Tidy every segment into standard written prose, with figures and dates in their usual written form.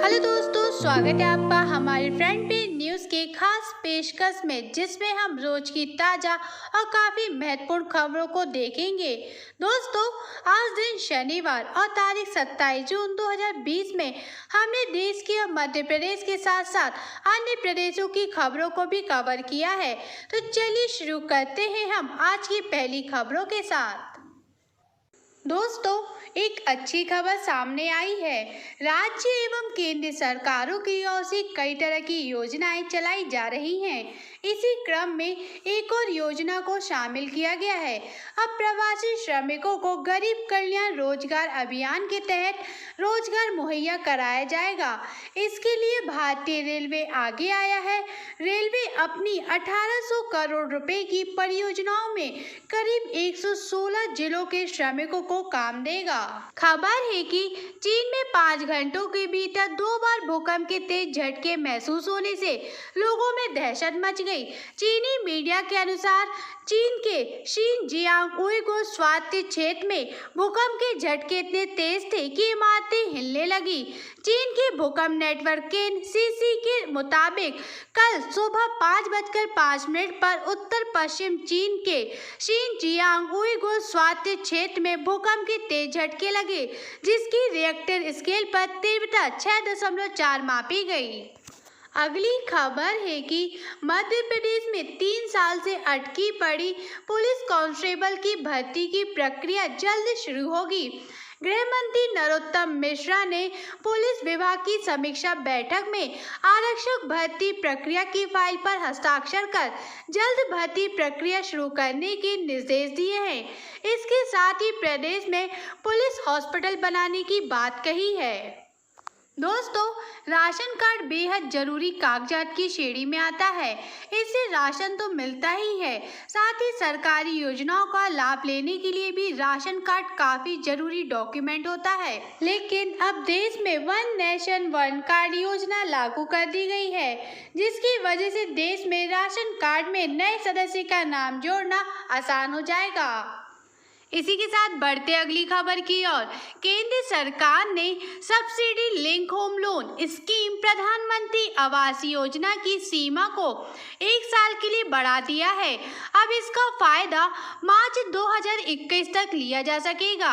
Hello दोस्तों, स्वागत है आपका हमारे फ्रंट पेज न्यूज़ के खास पेशकश में, जिसमें हम रोज की ताज़ा और काफ़ी महत्वपूर्ण खबरों को देखेंगे। दोस्तों, आज दिन शनिवार और तारीख 27 जून 2020 में हमने देश के और मध्य प्रदेश के साथ साथ अन्य प्रदेशों की खबरों को भी कवर किया है। तो चलिए शुरू करते हैं हम आज की पहली खबरों के साथ। दोस्तों, एक अच्छी खबर सामने आई है। राज्य एवं केंद्र सरकारों की ओर से कई तरह की योजनाएं चलाई जा रही हैं। इसी क्रम में एक और योजना को शामिल किया गया है। अब प्रवासी श्रमिकों को गरीब कल्याण रोजगार अभियान के तहत रोजगार मुहैया कराया जाएगा। इसके लिए भारतीय रेलवे आगे आया है। रेलवे अपनी 1800 करोड़ रुपए की परियोजनाओं में करीब 116 जिलों के श्रमिकों को काम देगा। खबर है कि चीन में 5 घंटों के भीतर 2 बार भूकंप के तेज झटके महसूस होने से लोगों में दहशत मच गई। चीनी मीडिया के अनुसार चीन के शिनजियांग उइगुर स्वायत्त क्षेत्र में भूकंप के झटके इतने तेज थे कि इमारतें हिलने लगी। चीन के भूकंप नेटवर्क केएनसीसी के मुताबिक कल सुबह 5:05 पर उत्तर पश्चिम चीन के शिनजियांग उइगुर स्वायत्त क्षेत्र में भूकंप के तेज झटके लगे, जिसकी रिएक्टर स्केल पर तीव्रता 6.4 मापी गई। अगली खबर है कि मध्य प्रदेश में 3 साल से अटकी पड़ी पुलिस कांस्टेबल की भर्ती की प्रक्रिया जल्द शुरू होगी। गृह मंत्री नरोत्तम मिश्रा ने पुलिस विभाग की समीक्षा बैठक में आरक्षक भर्ती प्रक्रिया की फाइल पर हस्ताक्षर कर जल्द भर्ती प्रक्रिया शुरू करने के निर्देश दिए हैं। इसके साथ ही प्रदेश में पुलिस हॉस्पिटल बनाने की बात कही है। दोस्तों, राशन कार्ड बेहद जरूरी कागजात की श्रेणी में आता है। इससे राशन तो मिलता ही है, साथ ही सरकारी योजनाओं का लाभ लेने के लिए भी राशन कार्ड काफी जरूरी डॉक्यूमेंट होता है। लेकिन अब देश में वन नेशन वन कार्ड योजना लागू कर दी गई है, जिसकी वजह से देश में राशन कार्ड में नए सदस्य का नाम जोड़ना आसान हो जाएगा। इसी के साथ बढ़ते अगली खबर की ओर। केंद्र सरकार ने subsidy link home loan scheme प्रधानमंत्री आवास योजना की सीमा को 1 साल के लिए बढ़ा दिया है। अब इसका फायदा मार्च 2021 तक लिया जा सकेगा।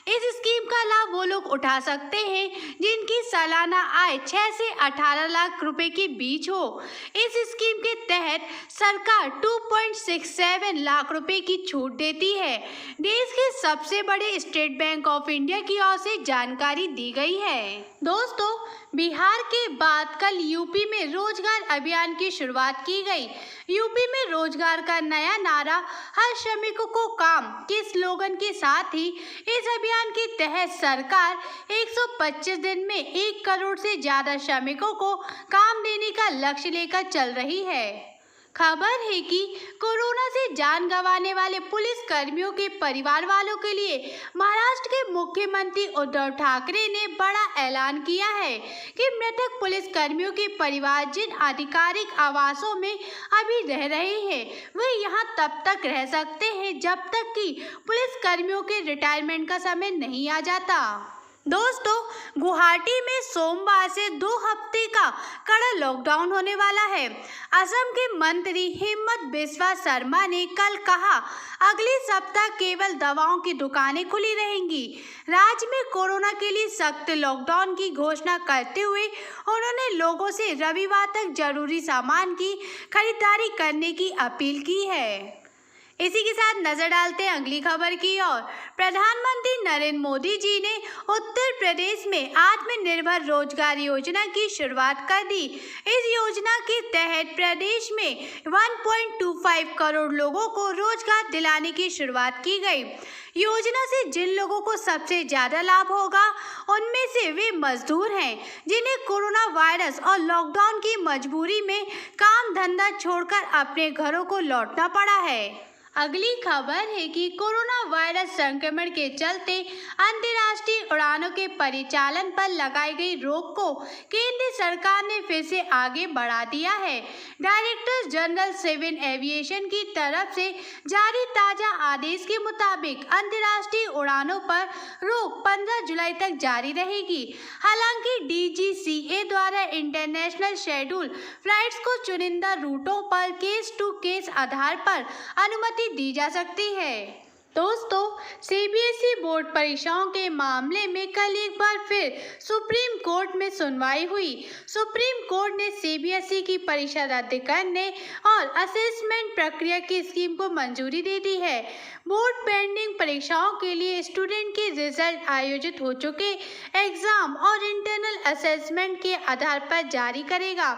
इस स्कीम का लाभ वो लोग उठा सकते हैं जिनकी सालाना आय 6 से 18 लाख रुपए के बीच हो। इस स्कीम के तहत सरकार 2.67 लाख रुपए की छूट देती है। देश के सबसे बड़े स्टेट बैंक ऑफ इंडिया की ओर से जानकारी दी गई है। दोस्तों, बिहार के बाद कल यूपी में रोजगार अभियान की शुरुआत की गई। यूपी में रोजगार का नया नारा हर श्रमिकों को काम के स्लोगन के साथ ही इस अभियान के तहत सरकार 125 दिन में 1 करोड़ से ज्यादा श्रमिकों को काम देने का लक्ष्य लेकर चल रही है। खबर है कि कोरोना से जान गंवाने वाले पुलिस कर्मियों के परिवार वालों के लिए महाराष्ट्र के मुख्यमंत्री उद्धव ठाकरे ने बड़ा ऐलान किया है कि मृतक पुलिस कर्मियों के परिवार जिन आधिकारिक आवासों में अभी रह रहे हैं, वे यहां तब तक रह सकते हैं जब तक कि पुलिस कर्मियों के रिटायरमेंट का समय नहीं आ जाता। दोस्तों, गुवाहाटी में सोमवार से 2 हफ्ते का कड़ा लॉकडाउन होने वाला है। असम के मंत्री हिम्मत बिस्वा शर्मा ने कल कहा, अगले सप्ताह केवल दवाओं की दुकानें खुली रहेंगी। राज्य में कोरोना के लिए सख्त लॉकडाउन की घोषणा करते हुए उन्होंने लोगों से रविवार तक जरूरी सामान की खरीदारी करने की अपील की है। इसी के साथ नजर डालते हैं अगली खबर की ओर। प्रधानमंत्री नरेंद्र मोदी जी ने उत्तर प्रदेश में आत्मनिर्भर रोजगार योजना की शुरुआत कर दी। इस योजना के तहत प्रदेश में 1.25 करोड़ लोगों को रोजगार दिलाने की शुरुआत की गई। योजना से जिन लोगों को सबसे ज्यादा लाभ होगा, उनमें से वे मजदूर हैं जिन्हें कोरोना वायरस और लॉकडाउन की मजबूरी में काम धंधा छोड़कर अपने घरों को लौटना पड़ा है। अगली खबर है कि कोरोना वायरस संक्रमण के चलते अंतर्राष्ट्रीय उड़ानों के परिचालन पर लगाई गई रोक को केंद्र सरकार ने फिर से आगे बढ़ा दिया है। डायरेक्टर जनरल सिविल एविएशन की तरफ से जारी ताजा आदेश के मुताबिक अंतर्राष्ट्रीय उड़ानों पर रोक 15 जुलाई तक जारी रहेगी। हालांकि DGCA द्वारा इंटरनेशनल शेड्यूल फ्लाइट्स को चुनिंदा रूटों पर केस टू केस आधार पर अनुमति दी जा सकती है। दोस्तों, CBSE बोर्ड परीक्षाओं के मामले में कल एक बार फिर सुप्रीम कोर्ट में सुनवाई हुई। सुप्रीम कोर्ट ने CBSE की परीक्षा रद्द करने और असेसमेंट प्रक्रिया की स्कीम को मंजूरी दे दी है। बोर्ड पेंडिंग परीक्षाओं के लिए स्टूडेंट के रिजल्ट आयोजित हो चुके एग्जाम और इंटरनल असेसमेंट के आधार पर जारी करेगा।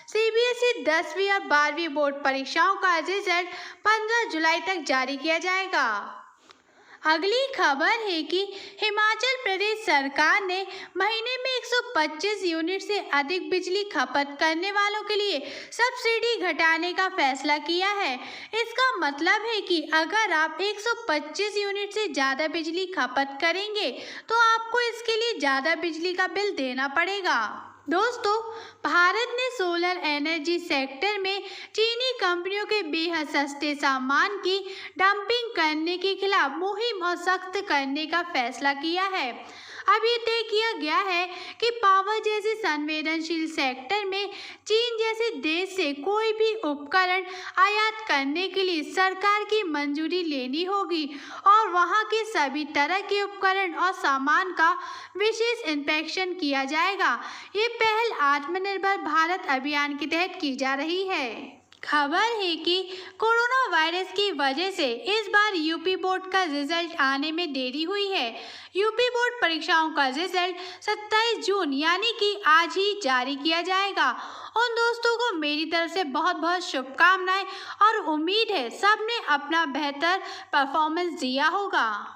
CBSE 10वीं और 12वीं बोर्ड परीक्षाओं का रिजल्ट 15 जुलाई तक जारी किया जाएगा। अगली खबर है कि हिमाचल प्रदेश सरकार ने महीने में 125 यूनिट से अधिक बिजली खपत करने वालों के लिए सब्सिडी घटाने का फैसला किया है। इसका मतलब है कि अगर आप 125 यूनिट से ज़्यादा बिजली खपत करेंगे तो आपको इसके लिए ज़्यादा बिजली का बिल देना पड़ेगा। दोस्तों, भारत ने सोलर एनर्जी सेक्टर में चीनी कंपनियों के बेहद सस्ते सामान की डंपिंग करने के खिलाफ मुहिम और सख्त करने का फैसला किया है। अब ये तय किया गया है कि पावर जैसे संवेदनशील सेक्टर में चीन जैसे देश से कोई भी उपकरण आयात करने के लिए सरकार की मंजूरी लेनी होगी और वहां के सभी तरह के उपकरण और सामान का विशेष इंस्पेक्शन किया जाएगा। ये पहल आत्मनिर्भर भारत अभियान के तहत की जा रही है। खबर है कि कोरोना वायरस की वजह से इस बार यूपी बोर्ड का रिजल्ट आने में देरी हुई है। यूपी बोर्ड परीक्षाओं का रिजल्ट 27 जून यानी कि आज ही जारी किया जाएगा। उन दोस्तों को मेरी तरफ से बहुत बहुत शुभकामनाएं और उम्मीद है सब ने अपना बेहतर परफॉर्मेंस दिया होगा।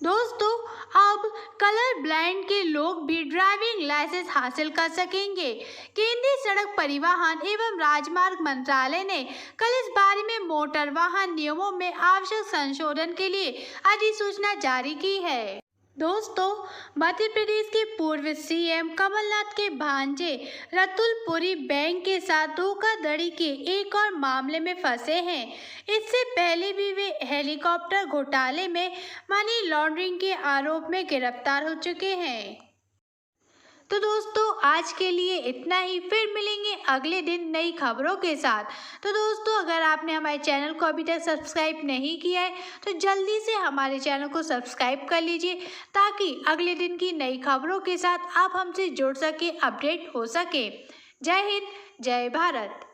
दोस्तों, अब कलर ब्लाइंड के लोग भी ड्राइविंग लाइसेंस हासिल कर सकेंगे। केंद्रीय सड़क परिवहन एवं राजमार्ग मंत्रालय ने कल इस बारे में मोटर वाहन नियमों में आवश्यक संशोधन के लिए अधिसूचना जारी की है। दोस्तों, मध्य प्रदेश के पूर्व CM कमलनाथ के भांजे रतुल पुरी बैंक के साथ धोखाधड़ी के एक और मामले में फंसे हैं। इससे पहले भी वे हेलीकॉप्टर घोटाले में मनी लॉन्ड्रिंग के आरोप में गिरफ्तार हो चुके हैं। तो दोस्तों, आज के लिए इतना ही। फिर मिलेंगे अगले दिन नई खबरों के साथ। तो दोस्तों, अगर आपने हमारे चैनल को अभी तक सब्सक्राइब नहीं किया है तो जल्दी से हमारे चैनल को सब्सक्राइब कर लीजिए ताकि अगले दिन की नई खबरों के साथ आप हमसे जुड़ सके, अपडेट हो सके। जय हिंद, जय भारत।